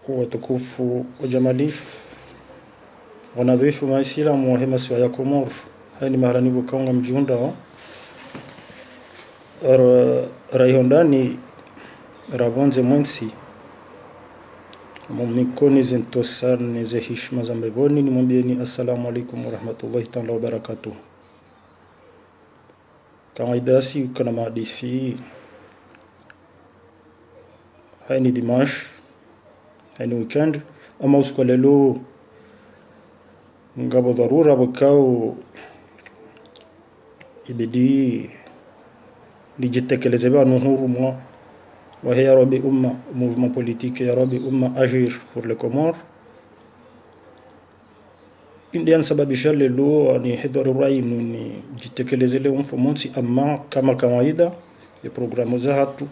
watukufu wajamalifu wanadhifu Waislamu wa hemasiwa ya Komor. Haya ni maharani bukaunga mjiunda raihondani rabonze mwensi mumikoni zintosani ze hishma za mbeboni. Nimwambieni assalamu alaikum warahmatullahi ta'ala wabarakatuh. Kawaidasi kana mahadisi. Haya ni dimash, haya ni weekend, ama usiku lelo ngabo dharura bukao ibidi nijitekeleze banu huru mwa wa ya rabbi umma mouvement politique ya rabbi umma agir pour les Comores. Indian sababisha lelo ni hidari rainu ni jitekeleze leo mfumonsi, ama kama kawaida ya programu za hatu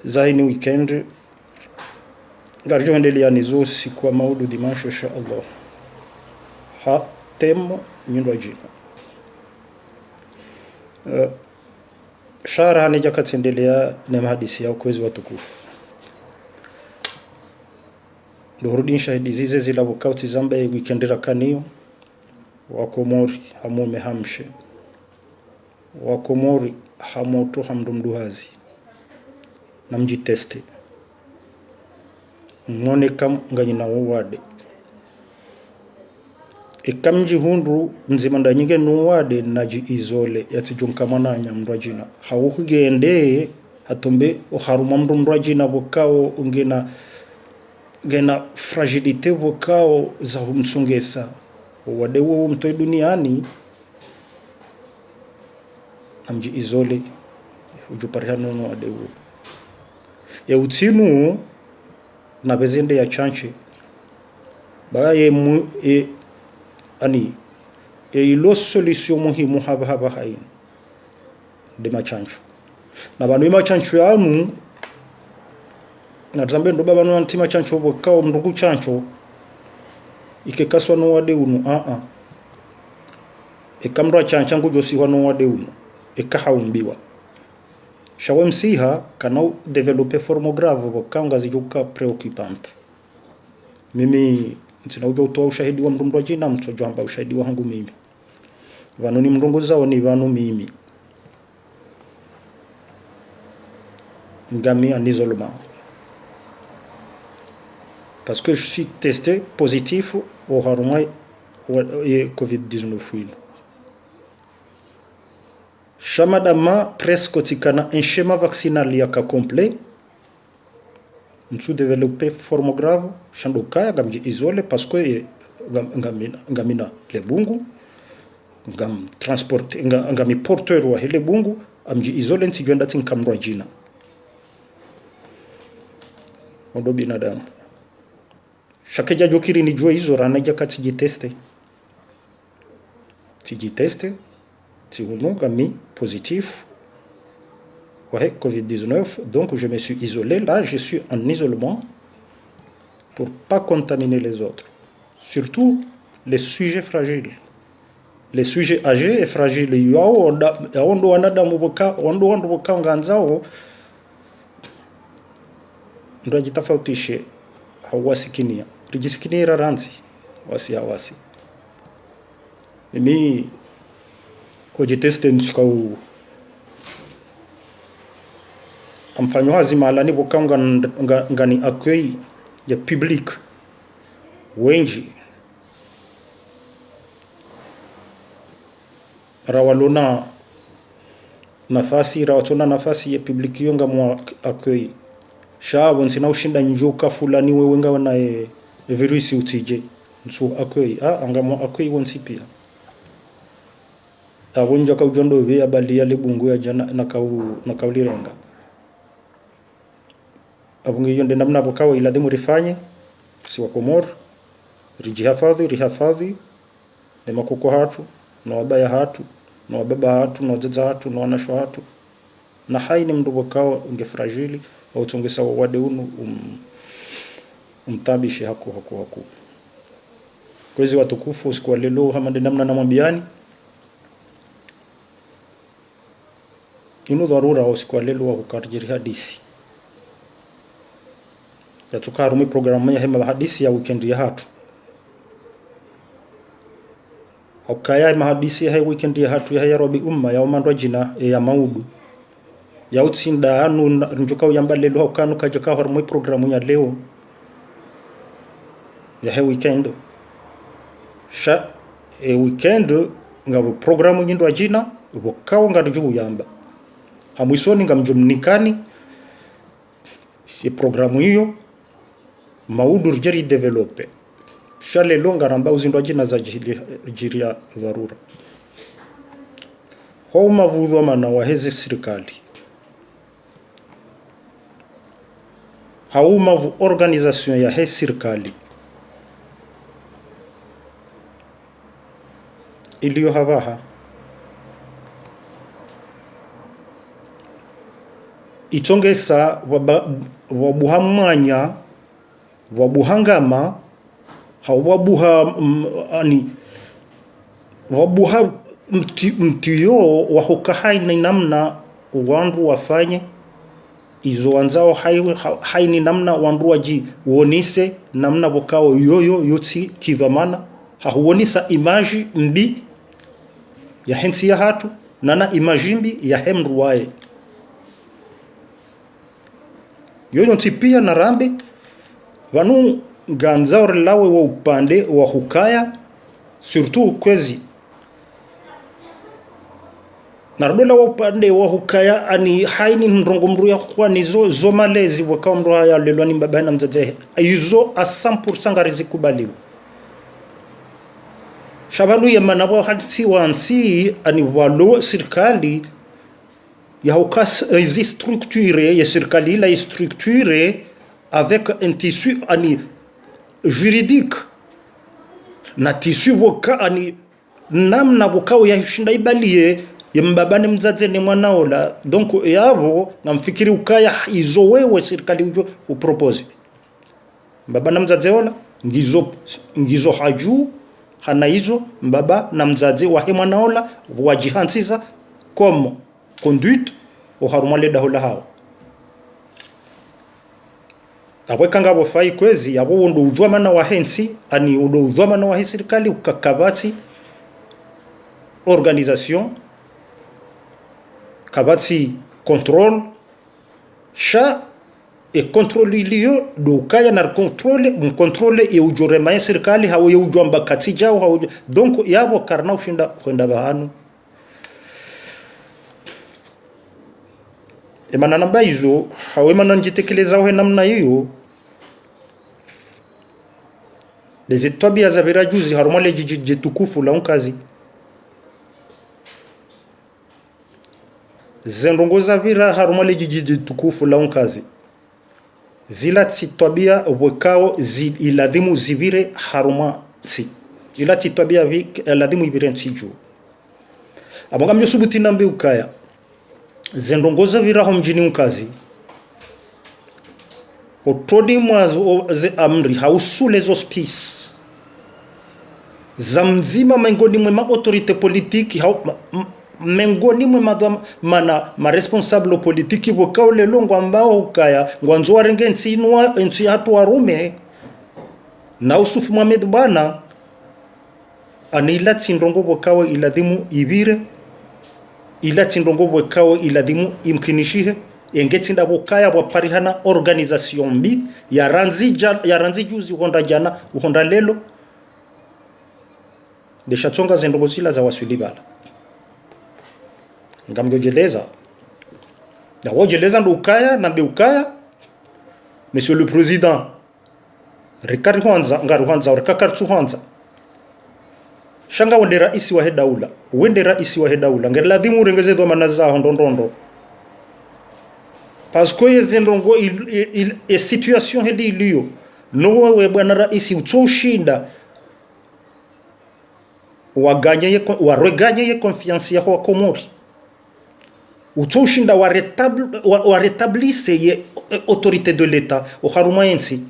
zaini weekend garjo endelea nizo siku wa maudu dimanche insha Allah. Ha temo nyundo jina shara hanija katendelea na mahadisi ya kwezi watukufu dorudin shahidi zize zila bukauti zamba weekend rakaniyo wa Komori hamume hamshe wa Komori hamoto hamdumduhazi na mjiteste mwone kam nganyina wade ikamji hundu mzimanda nyinge nuwade naji izole yatijunkamana nyamrajina hawukugende hatombe uharuma mrajina bokao ungena gena fragilite bokao za humsungesa wade wo mtoi duniani namji izole ujuparihano no wade wo ya utinu na bezende ya chanche baye ani ilo solution muhimu haba hain de machancho na banu machancho yanu na zambe ndo baba no anti machancho bokao mndugu chancho ikekaswa no wade unu ikamro chancha ngujo si wano wade unu ikahaumbiwa shawe msiha kana developer forme grave bokanga zijuka preoccupante. Mimi ntina utoa ushahidi wa mrumbo jina mtojo amba ushahidi wangu mimi vanu ni mrungu zao ni vanu mimi ngami en isolement parce que je suis testé positif au haruma et Covid-19 shamadama presque tikana un schéma vaccinal yaka complet nsu développer forme grave shandoka gamji isole parce que ngamina lebungu ngam transporter ngami porteur wa hele bungu amji isole ntijenda tinkamrwa jina odo binadamu shakeja jokiri ni jua hizo ranaja katijiteste tihunu ngami positif ouais, Covid-19, donc je me suis isolé. Là, je suis en isolement pour pas contaminer les autres. Surtout les sujets fragiles. Les sujets âgés et fragiles. Yaondo wanada mboka, ondo mboka nganzao ndo jitafautishe hawasikinia. Rijisikinia raranzi wasi. Mimi kujiteste nchukau amfanywazi malani bokanga ngani accueil ya public wengi rawalona nafasi ya public yonga mwa accueil shawo nsina ushinda njoka fulani wewe ngawa na virusi utije nsu accueil anga mwa accueil wonsi pia abunja ka ujondo be abali ya lebungu ya jana na kaulirenga abungi yonde namna bokao ila demu rifanye si wa Komor rihafadhi ne makuko hatu na wabaya hatu na wababa hatu na wazaza hatu na wanasho hatu na haini mndu bokao unge fragili au tungesa wade unu umtabishe haku kwezi watukufu usiku lelo hamande namna namwambiani inu dharura usiku lelo wa kukarjiri hadisi ya tukarume programu ya hema hadisi ya weekend ya hatu ukaya mahadisi ya weekend ya hatu ya robi umma ya umandwa jina ya maudu ya utsinda anu njuka uyamba lelo hokanu kajaka harume programu ya leo ya weekend sha weekend ngabo programu nyindwa jina bokawo ngarujuu yamba hamwisoni ngamjumnikani programu hiyo maudu rjeri develope shale longa ramba uzindwa jina za jiria dharura homa vudhoma na waheze serikali hauma vu organisation ya he serikali iliyo havaha itongesa wabuhamanya wabuhangama hawabuha ani wabuha mtiyo wahukahai na namna wandu wafanye izo wanzao hai ni namna wandu waji uonise namna wakao yoyo yotsi kidhamana hahuonisa imaji mbi ya hensi ya hatu nana imaji mbi ya hemruwae yoyo ntipia na rambe wanu ganzao lawe wa upande wa hukaya surtout kwezi nardola wa upande wa hukaya ani haini ndrongo mru ya kwa nizo zo malezi wakao mru haya lelo ni mbaba na mzaze izo a 100% ngarizi kubaliwa shabalu ya manabo hadisi wansi ani walo serikali ya hukas izi structure ya serikali la structure avec un tissu ani juridique na tissu woka ani namna wokao ya shinda ibalie yambabane mzaze ni mwanaola donc yabo namfikiri ukaya izo wewe serikali ujo upropose mbaba na mzaze ola ngizo haju hana hizo mbaba na mzaze wa he mwanaola wajihansiza comme conduite au haruma leda hola hao abweka ngabo fai kwezi yabo ndo udhwa na wahensi ani ndo udhwa na wa serikali ukakabati organisation kabati contrôle sha e contrôle iliyo do kaya na contrôle e ujorema ya serikali hawo ye ujomba katija hawo donc yabo karna ushinda kwenda bahanu emana namba hizo hawe mana njitekeleza we namna hiyo les tabia za virajuzi haruma le jiji tukufu la unkazi zendongoza vira haruma le jiji tukufu la unkazi zila tabia wekao iladhimu zivire haruma si ila tabia iladhimu ibire nsiju abanga mjosubuti nambe ukaya zendongoza vira mjini unkazi otodi mwazo amri hausule zo space za mzima mengoni mwe autorite politiki mengoni mwe ma responsable politiki wokao lelo ngwambao ukaya ngwanzo warenge nsi hatu warume na Usufu Mohamed bana anila tsindongo wokao iladhimu ibire ila tsindongo wokao iladhimu imkinishihe engetsinda bokaya bwaparihana organisation mbi ya ranzi juzi honda jana honda lelo deshatsonga zendongo zila za wasulibala ngamjojeleza na wojeleza ndo ukaya na beukaya monsieur le président Ricard Hwanza ngaru Hwanza Ricard Hwanza shanga wende raisi wa hedaula wende raisi wa hedaula ngeladhimu urengeze dhamana zao ndondondo parce que yezendongo e situation hedi iliyo no wewe bwana raisi utoshinda waganye confiance yako Komori utoshinda wa rétablisse ye autorité de l'état au harumayensi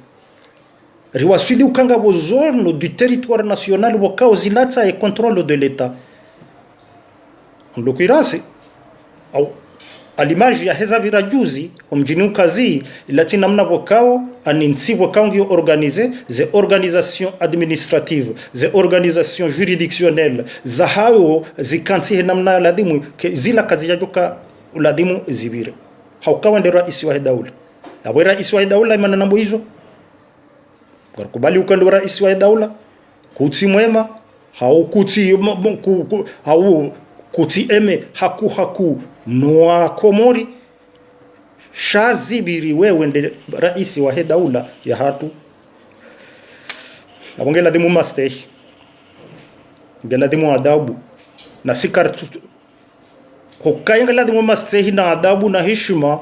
riwasili ukanga bo zone du territoire national wakao zinata et contrôle de l'état en l'occurrence au alimaji ya heza virajuzi mjini ukazi ilati namna wakao aninsi wakao ngio organize ze organisation administrative ze organisation juridictionnelle za hao zikanti namna ladimu zila kazi yajoka ladimu zibire haukawa ndio rais wa daula awe rais wa daula imana nambo hizo kubali ukando rais wa daula kuti mwema hau kuti hau kuti eme haku noa komori shazibiri wewe nde rais wa daula ya hatu abongela dimu masteh ngela dimu adabu na sikartu hokayengela dimu masteh na adabu na heshima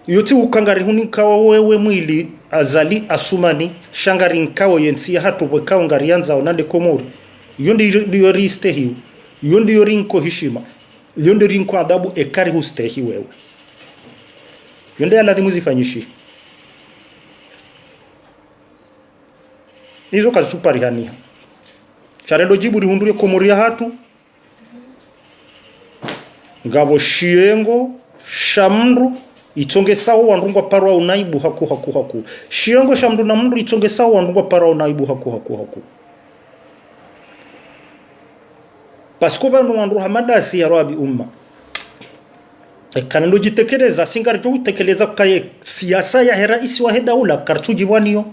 yote ukangari hunikawa wewe mwili azali asumani shangari nkawo yensi hatu wekao ngarianza onande komori yondi ndiyo riste hiyo yondi yorinko heshima yondi rinko adabu ekari hustehi wewe yondi lazima zifanyishi hizo kazi suparihania charendo jibu rihundurie komori hatu ngabo shiengo shamru itonge sawa wandungwa parwa unaibu haku shiengo shamru na mndu itonge sawa wandungwa parwa unaibu haku pasko bano wandu hamadasi ya rabi umma kanando jitekeleza singarjo utekeleza kaye siasa ya rais wa daula kartuji wanio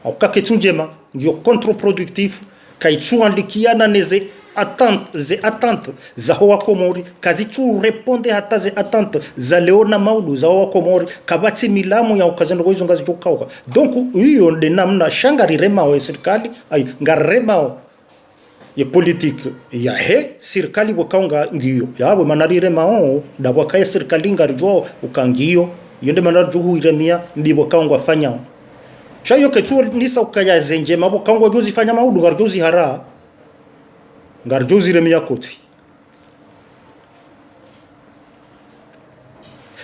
au kaketunjema ndio contre-productif kaitsuandikiana neze attentes za hoa komori kazi tu répondre hata ze attentes za Leona Maudu za hoa komori kabati milamu ya ukazendo goizo ngazi jokauka donc hiyo de namna shangari remao ya serikali ay ngaremao ya politique ya serikali wakaunga ngiyo yawe manarire mao da wakaye serikali ngarjo ukangio yonde manarjo iremia mbibo kaunga fanya shayo ketu nisa ukaya zenje mabo kaunga jozi fanya maudu ngarjozi hara ngarjozi remia koti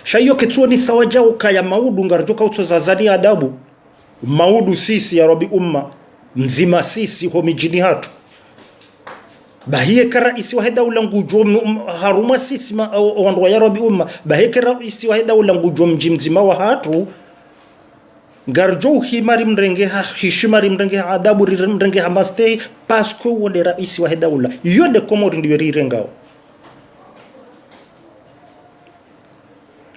shayo ketu nisa waja ukaya maudu ngarjo kauto zazani adabu maudu sisi ya rabi umma mzima sisi homijini hatu bahiye kara isi wa daula ngujo haruma sisi wandu ya rabi umma bahiye kara isi wa daula ngujo mjimzima wa hatu garjo himari mrenge hishimari mrenge adabu mrenge hamaste pasko wale rais wa daula yonde komori ndio rirengao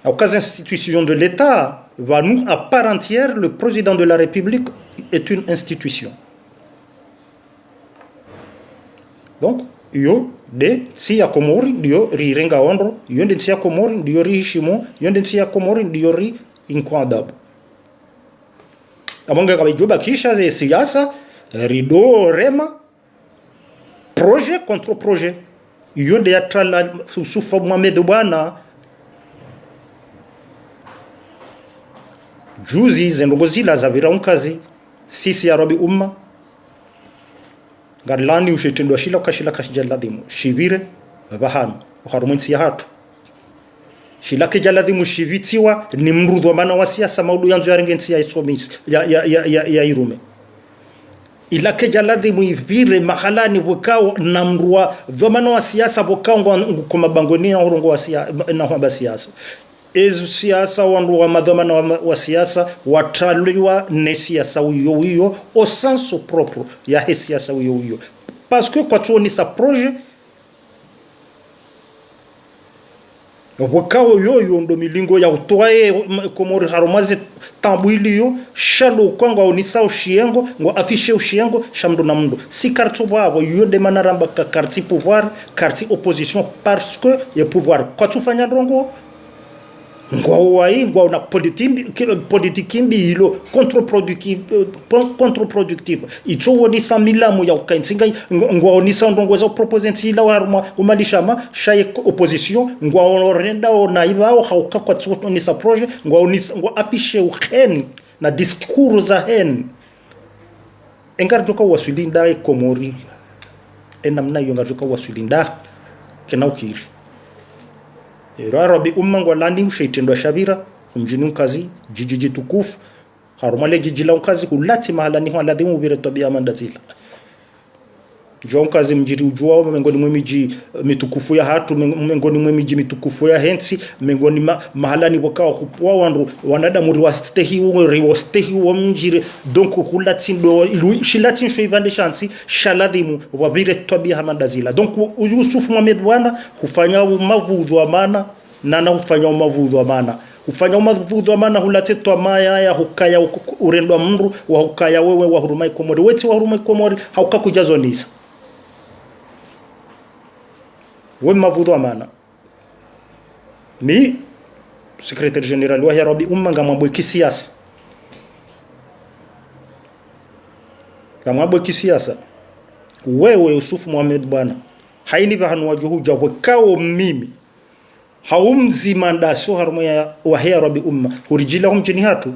aux institutions de l'État va nous à part entière le président de la République est une institution. Donc yo de siya komori ndio rirenga ondro yonde siya komori ndio rihishimo yonde siya komori ndio ri inkwadabu abonga kabijoba kisha ze siasa rido rema projet contre projet yonde ya trala sufa Mohamed bwana juzi zendogozila za viraunkazi sisi ya rabi umma garlani ushetendwa shila kashila kashijaladimu shibire bahano uharumunsi ya hatu shila kejaladimu shivitiwa ni mrudwa mana wa siasa maudu yanzu ya rengensi ya isomisi ya irume ila kejaladimu ivire mahalani wakao na mruwa dhomano wa siasa wakao kumabangoni na urungu wa siasa ezu siasa wandu wa madhamana wa siasa watraliwa ne siasa uyo au senso propre ya he siasa uyo parce que kwa tuoni sa projet wakao yoyo ndo milingo ya utoae komori harumazi tambuilio shalo kwanga onisa ushiengo ngo afishe ushiengo shamdo na mndo si kartu babo yonde manaramba ka karti pouvoir karti opposition parce que le pouvoir kwa tufanya ndongo ngwai ngwa na politiki mbilo contre-productive icho woni samilamu ya ukainsinga ngwa oni sandongo za proposer la warma umalishama shaye opposition ngwa orenda ona ibao hauka kwa tsoto ni sa projet ngwa afficher uhen na discours za hen engarjoka wasulinda komori enamna yongarjoka wasulinda kenaukiri Rabi umma ngwalandi ushaitendwa shabira mjini ukazi jiji tukufu harumale jiji la ukazi kulati mahala ni haladhimu bire tabia mandazila João kazi mjiri ujua mengoni mwe miji mitukufu ya hatu, mengoni mwe miji mitukufu ya hensi, mengoni mahalani wakao kupua wandu wanadamu riwastehi wa mjiri. Donc hulatin do shilatin sho ivande shansi shaladhimu wabire tabia hamandazila. Donc Yusuf Mohamed Bwana hufanya mavudhu amana na hufanya mavudhu amana. Ufanya umadhudu amana hulatetwa maya ya hukaya urendwa mndu wa hukaya wewe wa hurumai komori weti wa hurumai komori hauka kujazo nisa we mavudhu amana ni secretary general wa Rabi umma ngamabwe kisiasa ngamabwe kisiasa wewe Yusuf Mohamed Bwana haini bahanu wajuhuja wakao mimi haumzi mandaso harmoya wa Rabi umma hurijila humjini hatu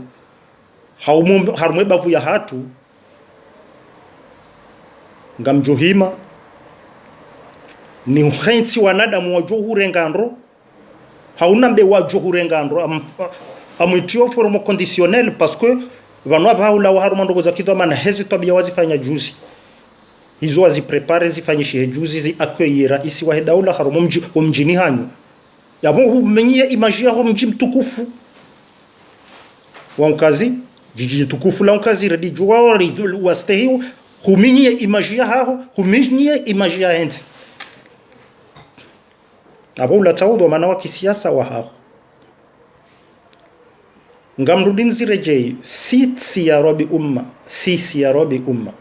harmoya bavu ya hatu ngamjohima ni uhensi wanadamu wajohurengandro haunambe wajohurengandro amwitio formo conditionnel parce que vanwa baula wa harmo ndogo za kidoma na hezi tabia wazifanya juzi hizo waziprepare zifanyishe juzi zi accueillir isi wa daula harmo mjini hanyu yabo humenye image ya mji mtukufu wa mkazi jiji tukufu la mkazi redi juari wastehi humenye image ya hao humenye image ya hensi abo la taudo maana wa kisiasa wa hao ngamrudin zirejei si ya Rabi umma si ya Rabi umma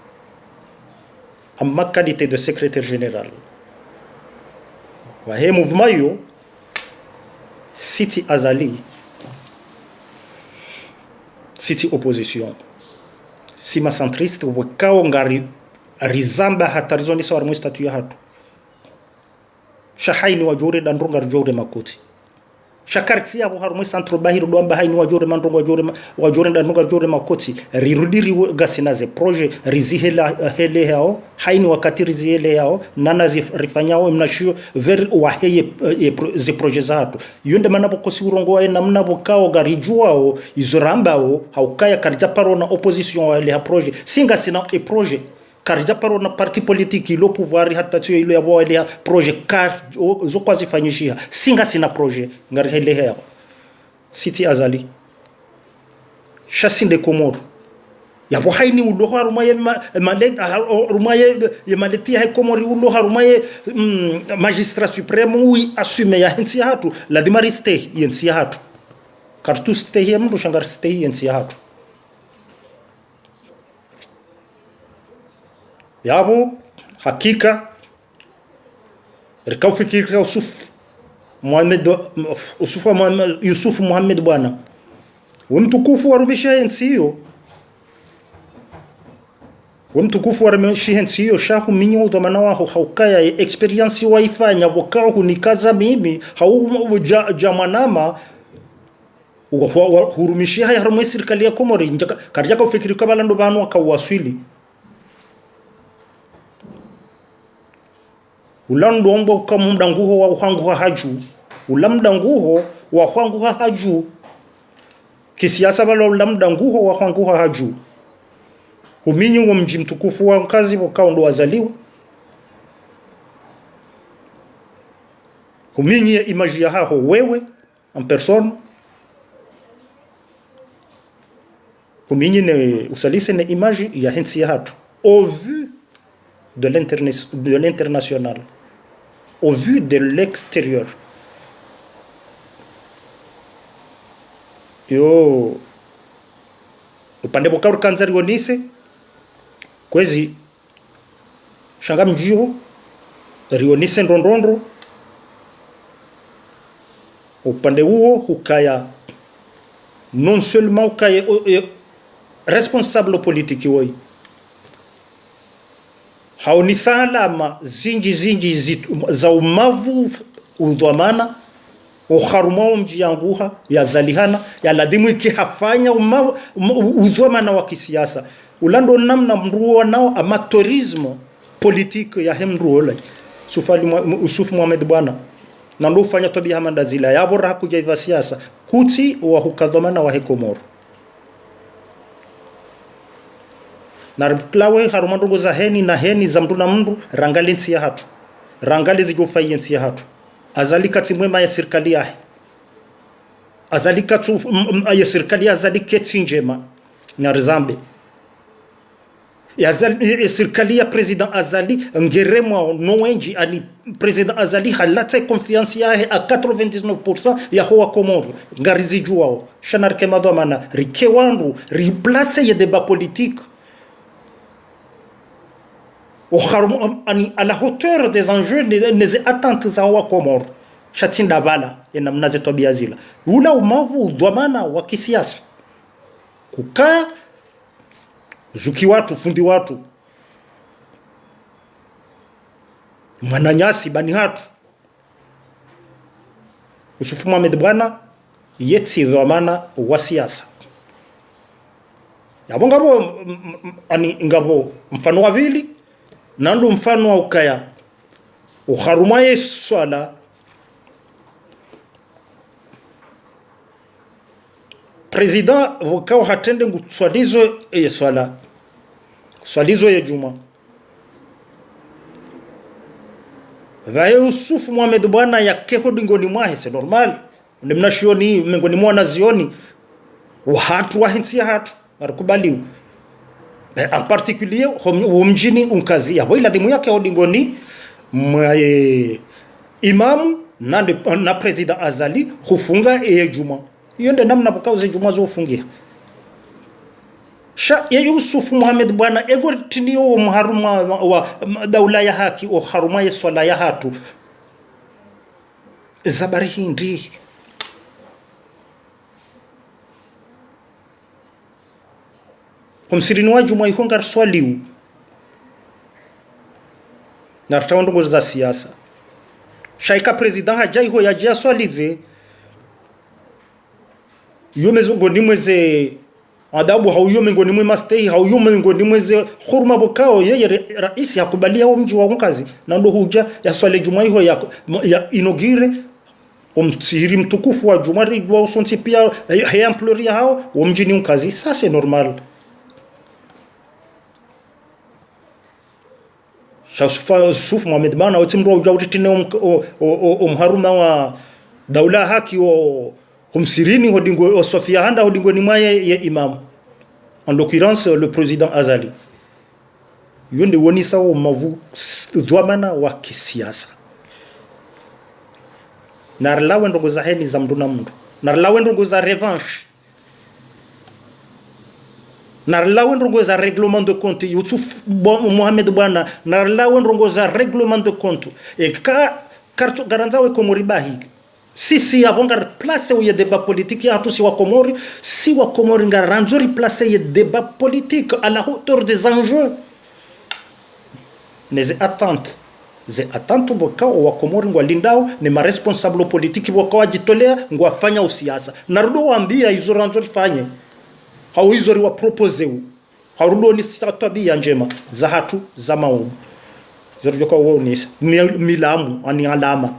amma qualité de secrétaire général wa he mouvement yo City azali City opposition sima centriste wakao ngari rizamba hatarizoni sawa mu statut ya hatu shahaini wajore dandronga jore makoti shakarti yabo harumu centre bahir do amba haini wajore mandronga wajore dandronga jore makoti rirudiri gasinaze projet rizihela hele hao haini wakati rizihele hao nana zifanyao mnashio ver waheye ze projet zatu yonde manabo kosiurongo wa namna bokao garijuao izorambao haukaya karja parona opposition wa ile projet singa sina e projet karja parona parti politique ilo pouvoir hata tio ilo yabo ile projet car zo kwazi fanyishia singa sina projet ngari hele hao City azali chasinde Komoro yabo haini ulo harumaye maleta harumaye maleti ya Komori ulo harumaye magistrat supreme ui assume ya hensi hatu la dimariste yensi hatu kartu stay ya mru shangar stay yensi hatu yabo hakika rikaufikiri Yusuf Mohamed Bwana wamtukufu warubisha yensi hiyo wamtukufu warubisha yensi hiyo shahu minyo udhamana waho haukaya experience waifanya wakao hunikaza mimi hau jamanama hurumishia haya harumu serikali ya Komori karjaka ufikiri kabala ndo banu wakawaswili ulando ombo kama mdanguho wa uhanguha haju ulamdanguho wa uhanguha haju kisiasa balo ulamdanguho wa uhanguha haju huminyu wa mji mtukufu wa mkazi wakao ndo wazaliwa huminyi ya image ya hao wewe en personne huminyi ne usalise ne image ya hensi ya hatu au vu de l'international au vu de l'extérieur yo upande bokaru kanzari wonise kwezi shanga mjio rionise ndondondro upande huo hukaya non seulement hukaya responsable politique woi haoni salama zinji za umavu udhamana ukharumao mji yanguha ya zalihana ya ladimu ikihafanya umavu udhamana wa kisiasa ulando namna mruo nao amateurisme politique ya hemruola Yusuf Mohamed Bwana na ndo ufanya tabia hamandazila yabora hakuja iva siasa kuti wa hukadhamana wa Komoro na klawe haruma ndogo za heni na heni za mndu na mndu rangali nsi ya hatu rangali zijofai nsi ya hatu azalika timwema ya serikali yahe azalika tu ya serikali azalika tinjema na rizambe ya serikali ya president azali ngeremwa nowenji ani president azali halata confiance yahe a 99% ya hoa Komoro ngarizi juao shanarke madomana rikewandu replace ya débat politique au ani à la hauteur des enjeux des attentes za hoa Komoro shatinda bala ina mnaze tobia zila ula umavu dhamana wa kisiasa kukaa zuki watu fundi watu mananyasi bani hatu Yusufu Mohamed bwana yeti dhamana wa siasa yabo ngabo ani ngabo mfano wa vili nando mfano wa ukaya ukharumaye swala president wakao hatende nguswalizo ya swala swalizo ya juma vae Yusufu Mohamed bwana yakeho dingoni mwahe c'est normal ndimnashioni mengoni mwana zioni watu wahensia hatu marukubaliwa en particulier mjini unkazi ya ila dhimu yake odingoni imamu na president azali hufunga juma hiyo ndio namna bukauze juma zo ufungia sha ya Yusufu Mohamed bwana ego tinio mharuma wa daula ya haki o haruma ya swala ya hatu zabari hindi kumsirini wa juma ihonga swaliu na tawandogo za siasa shaika president hajai ho yajia swalize yume ngoni mweze adabu hauyo ngoni mwe mastei hauyo ngoni mweze huruma bokao yeye rais yakubalia wa mji wa mkazi na ndo huja ya swali juma hiyo ya inogire umsiri mtukufu wa juma wa usonti pia ya employer hao wa mjini mkazi ça c'est normal Yusufu Mohamed bana utimro ujawitine umharuma wa daula haki o kumsirini hodingo Sofia handa hodingo ni mwaye ya imam en l'occurrence le président Azali yonde woni sawo mavu dhamana wa kisiasa narlawe ndogo za heni za mnduna mndu narlawe ndogo za revanche narlawe ndogo za règlement de compte Yusuf Mohamed bwana narlawe ndogo za règlement de compte e ka karto garanzawe komoribahi sisi avonga place où il y a débat politique ya tous wa Komori si wa Komori ngaranzo replacer il y a débat politique à la hauteur des enjeux les attentes boka wa Komori ngwa lindao ni ma responsable politique boka wajitolea ngwa fanya usiasa narudo waambia hizo ranzo fanye hao hizo wa propose harudo ni tabia njema za hatu za maovu zote kwa uonisa milamu ani alama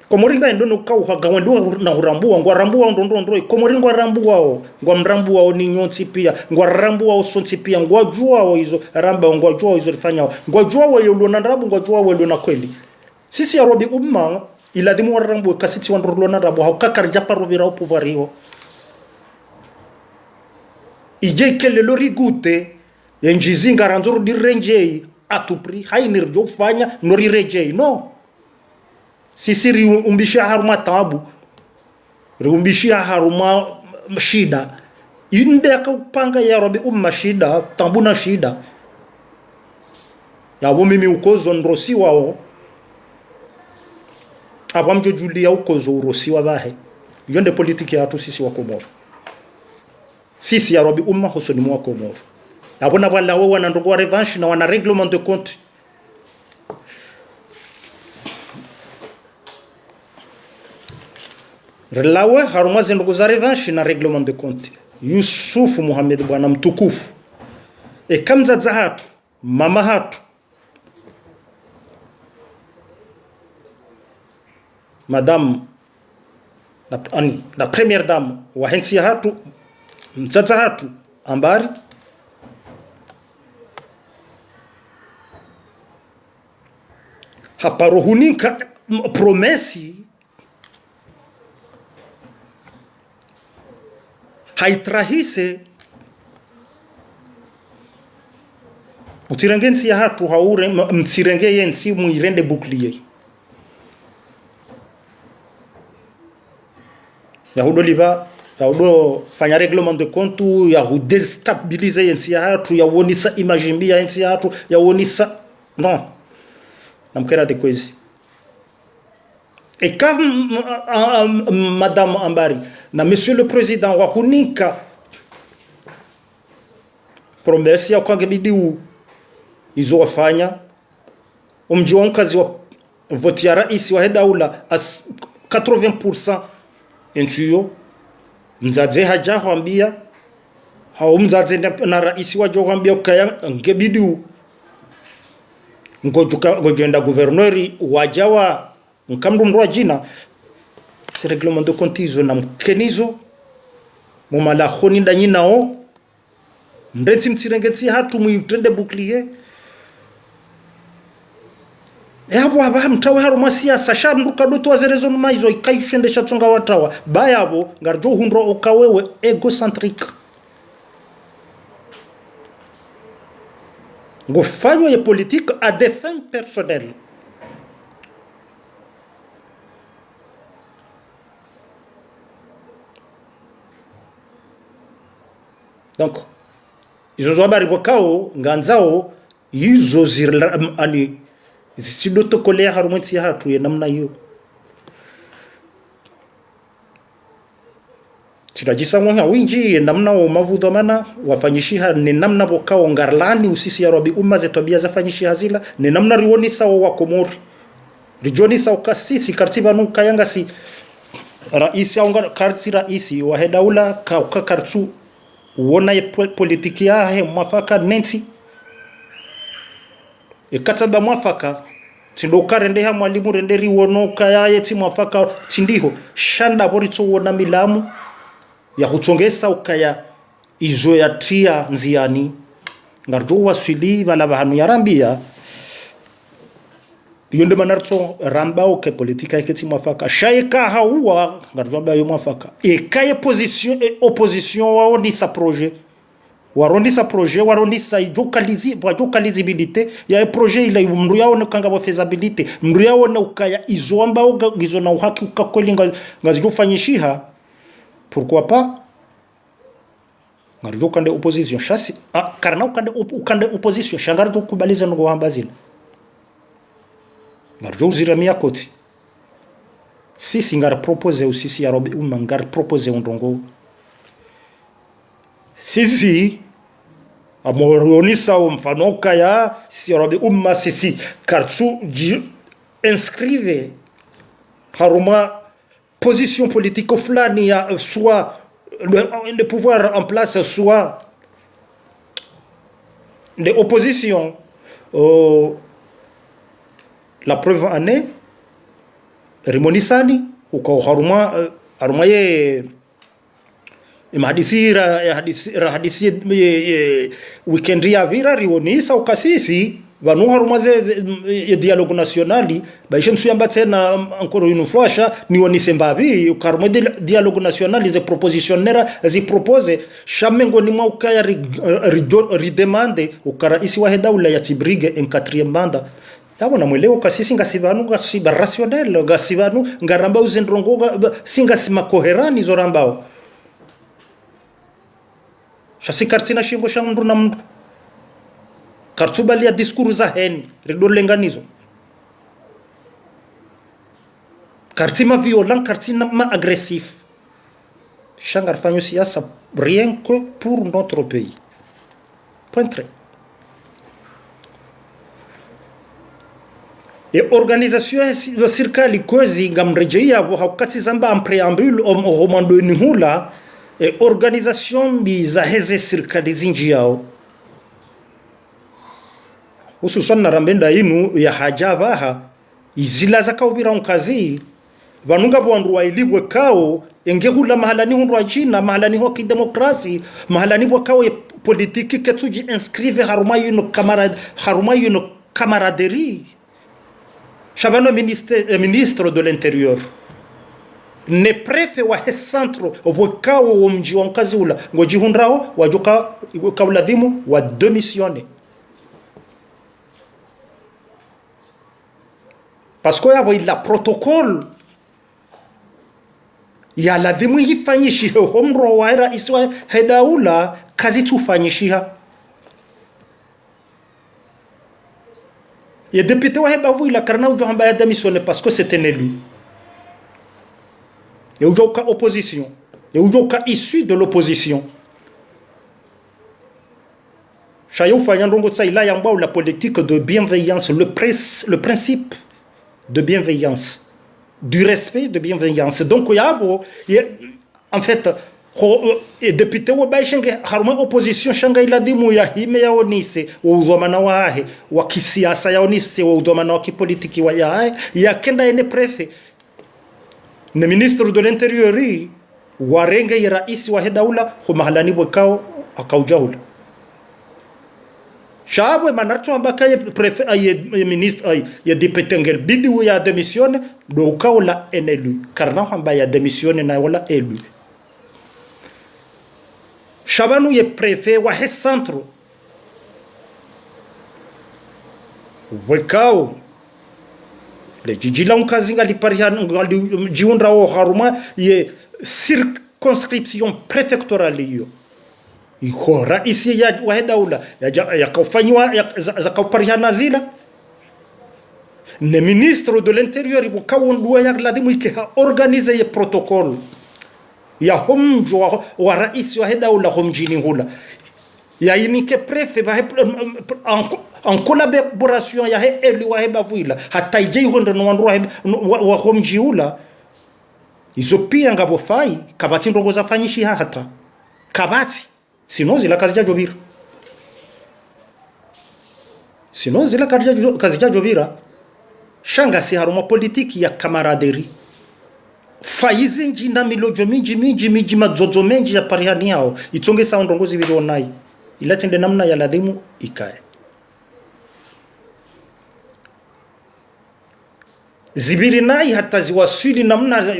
Komoringa ndono kauhaga ndo na urambua ngwa rambua ndo komoringa rambua ngwa mrambua ni nyonsi pia ngwa rambua sonsi pia ngwa jua hizo ramba ngwa jua hizo lifanya ngwa jua wale na rabu ngwa jua wale na kweli sisi arobi umma iladimu rambua kasiti ndo na rabu haukaka japa rovira au pouvoir ije kele lorigute yenjizinga ranzuru direnjei atupri hainirjo fanya norirejei no sisi riumbishia haruma tabu riumbishia haruma shida inde akupanga ya robi shida tambuna shida yabo mimi ukozo ndrosi wao abamjo julia ukozo urosi wa bahe yonde politiki ya tu sisi wa Komoro sisi ya robi husoni mwa Komoro abona wala wao wana ndogo revanche na wana règlement de compte Relawe haruma zendogo za revanche na règlement de compte Yusufu Mohamed bwana mtukufu kamza za hatu mama hatu madame la première dame wa hensi hatu mzaza hatu ambari haparohunika promesi haitrahise utirengensi ya hatu haure mtsirenge yensi muirende bouclier yahudo liba yahudo fanya reglement de compte yahu destabiliser yensi ya hatu yawonisa image mbi ya yensi ya hatu yawonisa non namkera de kwezi et comme madame Ambari na monsieur le président wahunika promesse ya kwa gebidi izo wafanya umji wa mkazi wa voti ya rais wa daula 80% entuyo mzaze haja kwambia hao mzaze na rais wa jo kwambia kaya ngebidi ngojenda gouverneur wajawa nkamdu mrwa jina ce règlement de compte izo na mkenizo mumala khoni ndanyi nao ndetsi mtsirengeti hatu muitende bouclier yabo aba mtawe haru masiasa shamruka doto wazerezo maizo ikayushende shatsonga watawa bayabo ngarjo hundro okawewe egocentrique ngofanywa ya politique à des fins personnelles. Donc izo zo habari bokao nganzao yizo zirla ani zidoto kolea harumwensi ya hatu ya namna hiyo tirajisa mwana winji ya namna wa mavudo mana wafanyishiha ni namna bokao ngarlani usisi ya robi ze tabia za fanyishiha zila ni namna rionisa wa komori rijonisa ukasisi kartiba nuka yanga si raisi ya karti raisi wa hedaula kauka kartu uona ya politiki ya mwafaka nensi ikataba mwafaka tindoka rendeha mwalimu renderi wonoka yaye ti mwafaka tindiho shanda boritso wona milamu ya kutsongesa ukaya izo ya tia nziani ngarjo wasili bala bahanu yarambia yonde manarto rambao ke politika yake ti mwafaka shaika hawa ngarjo ba yo mwafaka e kaye position et opposition wao ni sa projet warondisa projet warondisa jokalizibilité ya projet ila mndu yao ne kanga bo feasibilité mndu yao ne ukaya izomba ugizo na uhaki ukakolinga ngazijofanyishiha pourquoi pas ngarjo kande opposition chasi karna ukande opposition shangarjo kubaliza ngo hambazila ngarjo ziramia koti sisi ngar proposer usisi ya robi ngar proposer ndongo sisi amorionisa mfanoka ya sirobi sisi kartu inscrive haruma position politique fulani ya soit le pouvoir en place soit les oppositions la preuve en est rimonisani uko haruma ye imahadisi hadisi weekend ya vira rionisa ukasisi vanu harumaze ya dialogue nationali baisha nsuyamba tena encore une fois nionise mbabi ukarmo dialogue nationali ze propositionnaire zi propose shamengo ni mwauka ya ridemande ukaraisi wa hedaula ya tibrige en 4e banda yabo namwelewa kasisi ngasivanu ngasiba rationnel ngasivanu ngaramba uzendrongo singa sima koherani zorambao shasi kartina shingo shandu na mndu kartubali ya diskuru za heni rido lenganizo kartima violent kartina ma agressif shangar fanyo siasa rien que pour notre pays point très et organisation ya serikali kozi ngamrejea wakati zamba en préambule au moment de nihula et organisation biza heze serikali zinji yao hususan na rambenda inu ya hajabaha izila za kaubira unkazi vanunga bwandu wailibwe kao engehula mahalani hundu ajina mahalani hoki demokrasi mahalani wakao ya politiki ketuji inscrive haruma yuno camaraderie Shabano ministre de l'intérieur ne prefe wa he centre wakawo wa mji wa mkazi ula ngojihundrao wajuka kauladhimu wa demisione parce que yabo ila protocole ya ladhimu hifanyishi homro wa rais wa hedaula kazi tufanyishiha ya député wa heba ila karna ujo hamba ya demisione parce que c'est un élu. Il y a aucune opposition. Il y a aucun issu de l'opposition. Il y a la politique de bienveillance, le principe de bienveillance, du respect de bienveillance. Donc, il y a en fait, député wa baishange haruma opposition shanga ila dimu ya hime ya onise wa udhamana wahe wa kisiasa ya onise wa udhamana wa kipolitiki wa ya kenda ene prefe na ministre de l'intérieur warenge ya rais wa hedaula humahalani bwekao akaujahula shabwe manarcho ambaka ye prefe ye ministre ye député ngel bidi ya démissionne do ukaula enelu karna hamba ya démissionne na wala élu shabanu ye préfet wa he centre bwekao le jijila unkazinga lipariana jiundra o haruma ye circonscription préfectorale hiyo iko rais ya wahedaula ya kufanywa za kupariana zila ne ministre de l'intérieur ibukawundua ya ladhimu ikeha organize ye protocole ya homjo wa rais wa hedaula homjini hula ya inike préfet en collaboration ya he eli wa heba vuila hata ije honde no wandu wa homji hula izo pia ngabo fai kabati ndongo za fanyishi hata kabati sino zila kazi jajobira sino zila kazi jajobira shanga si haruma politiki ya camaraderie faizi njina milojo minji mazozo menji ya parihani yao itonge sa ndongozi bili onai ilatende namna ya ladhimu ikae zibiri nai hata ziwasili namna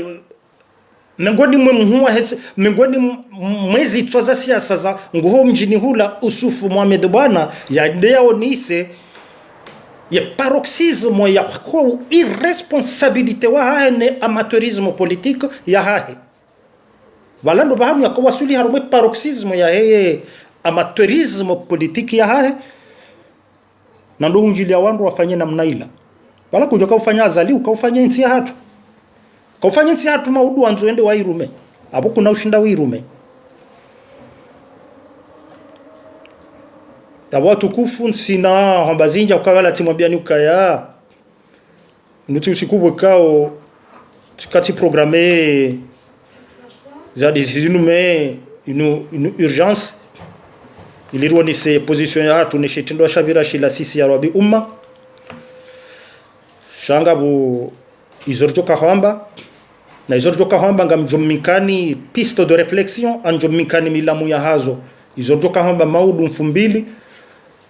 mengoni mwezi twaza siasa za nguho mjini hula usufu Mohamed bwana ya deo nise ya paroxysme ya kwa irresponsabilité wa hae amateurisme politique ya hae walando bahamu ya kwa suli harume paroxysme ya heye amateurisme politique ya hae na ndo unjili ya wandu wafanye namna ila wala kuja kaufanya azali ukaufanya nchi ya hatu kaufanya nchi ya hatu maudu wanzu ende wa irume abu kuna ushinda wa irume ya watu kufu sina hambazinja ukagala timwambia ni ukaya nuti usikubwe kao tukati programme za décision mais une urgence ilirwa ni se position ya hatu ni shitindo shavira shila sisi ya rabi umma shanga bu izorjo kahamba na izorjo kahamba ngamjomikani piste de réflexion anjomikani milamu ya hazo izorjo kahamba maudu mfumbili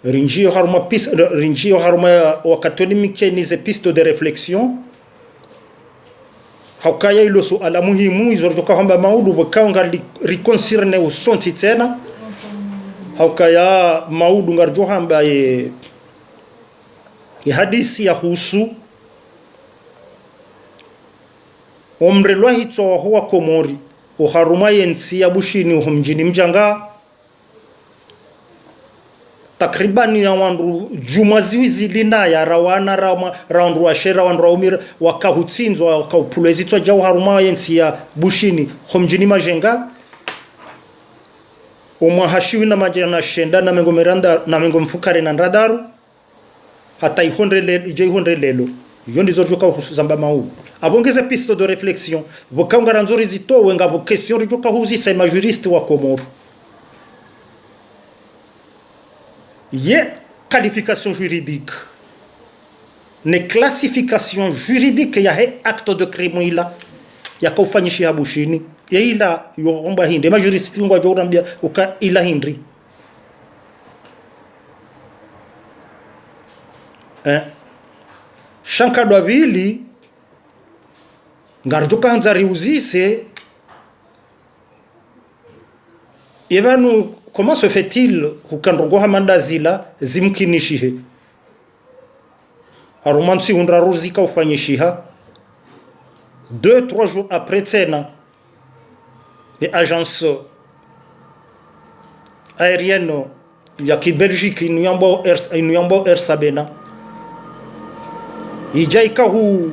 rinjio haruma wakatolimiche ni ze piste de réflexion haukaya ilo suala muhimu izorjo kahamba maudu wakaunga reconcerne usonti tena haukaya maudu ngarjo hamba ye hadisi ya husu omrelwa hitso huwa komori uharuma yensi ya bushini humjini mjanga takribani ya wandu jumaziwizi lina ya rawana rawandu wa shera wandu wa umira wakahutsinzwa wakapulezitwa jau haruma yensi ya bushini humjini majenga umahashiwi na majana shenda na mengo miranda na mengo mfukare na radaru hata ihondre lelo iyo ndizo joka zamba mau abongeze piste de réflexion bokanga nzori zitowe ngabo question joka huzisa ma juriste wa Komoro ye qualification juridique ne classification juridique ya he acte de crime ila ya kaufanyishi habushini ya ila yoromba hinde ma juriste ngwa jorambia uka ila hindri shanka dwabili ngarjuka hanzari uzise Evanu, comment se fait-il kukandrogo hamandazila zimkinishihe aromansi hundraruzika ufanyishiha 2-3 jours après tena les agences aériennes ya Belgique inuyambo Air Sabena ijaika hu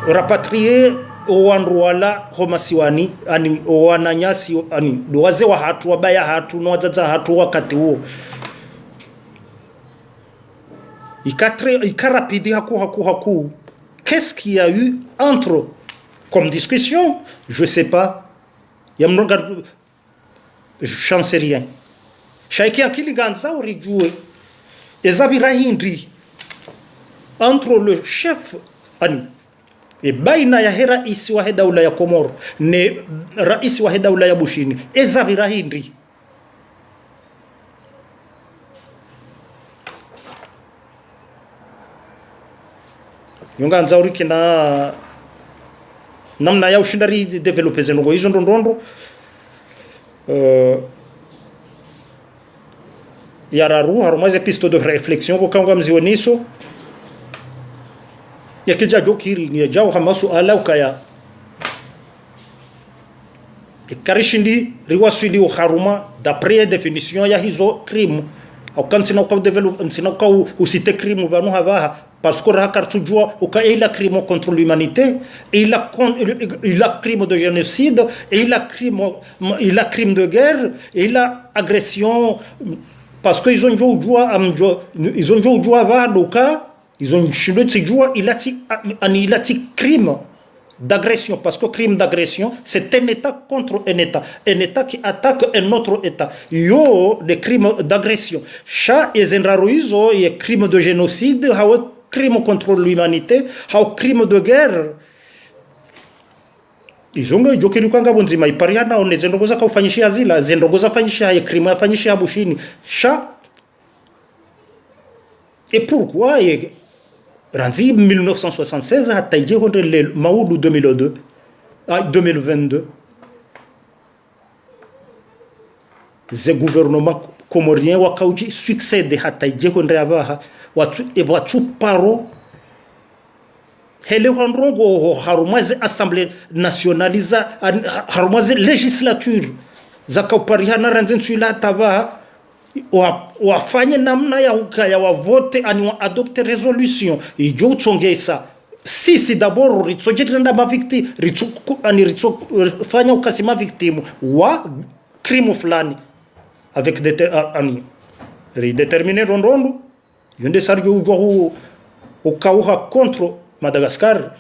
rapatrier owanruala homasiwani ani owananyasi ani waze wa hatu wabaya hatu no wazaza hatu wakati huo ikarapidi haku qu'est-ce qu'il y a eu entre comme discussion je sais pas j'en sais rien shaiki akili ganza urijue ezabira hindri entre le chef ani e baina ya rais wa daula ya Komoro ne rais wa daula ya Bushini ezabira hindri yonga nzauri kina namna ya ushindari developer zengo hizo ndondondo yararu harumaze piste de réflexion bokangwa mzioniso yakija jokiri ni jao hamasu ala ukaya ikarishindi riwasili uharuma d'après définition ya hizo crime au kantina kwa develop ntina kwa usite crime banu habaha parce que rakartujua ukaila crime contre l'humanité il a crime de génocide et il a crime de guerre et il a agression parce que ils ont joué vadoka ils ont joué il a crime d'agression parce que crime d'agression c'est un état contre un état qui attaque un autre état yo des crimes d'agression cha ezenraruizo et crime de génocide hawa crime contre l'humanité hawa crime de guerre izonga jokiri kwanga bonzima ipariana onezendongoza kaufanyishia zila zendongoza fanyishia ya crime afanyishia Bushini cha et pourquoi Ranzi 1976 hata ije contre le maudu 2022 ze gouvernement comorien wakauji succède hata ije contre abaha watu paro hele honrongo harumaze assemblée nationale harumaze législature zakaupariana ranzi nsula tabaha wafanye namna ya ukaya wavote ani wa adopte resolution ijo tsongesa sisi d'abord ritsojetrenda mavikti fanya ukasima victime wa crime fulani avec ani redéterminer rondondo yonde sarjo ujo ukauha contre Madagascar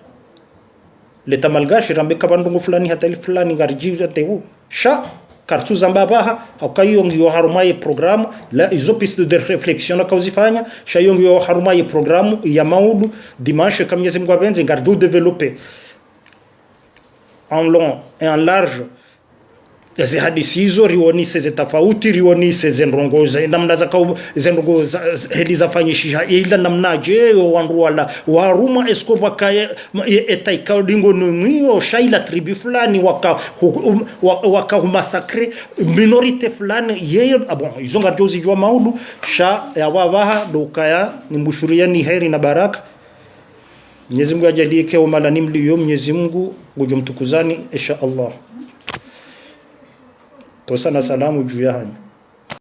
l'état malgache rambe kabandungu fulani hatali fulani garjira tewu sha kartu zambabaha akayongi yo harumaye programme la izo piste de réflexion na kauzifanya shayongi yo harumaye programme ya maudu dimanche comme Mwenyezi Mungu abenze ngardo développer en long et en large ezi hadisi hizo rionise zetafauti rionise zenrongoza namna za zenrongoza heliza fanyisha ila namna je wandu wala waruma escoba kaya etaika dingo nunio shaila tribu fulani waka massacre minorité fulani yeye bon izonga jozi jwa maudu sha ya wabaha dokaya nimbushuriya ni heri na baraka Mwenyezi Mungu ajalie keo mala nimliyo Mwenyezi Mungu gujumtukuzani insha Allah. Tosana salamu juu ya hanyu.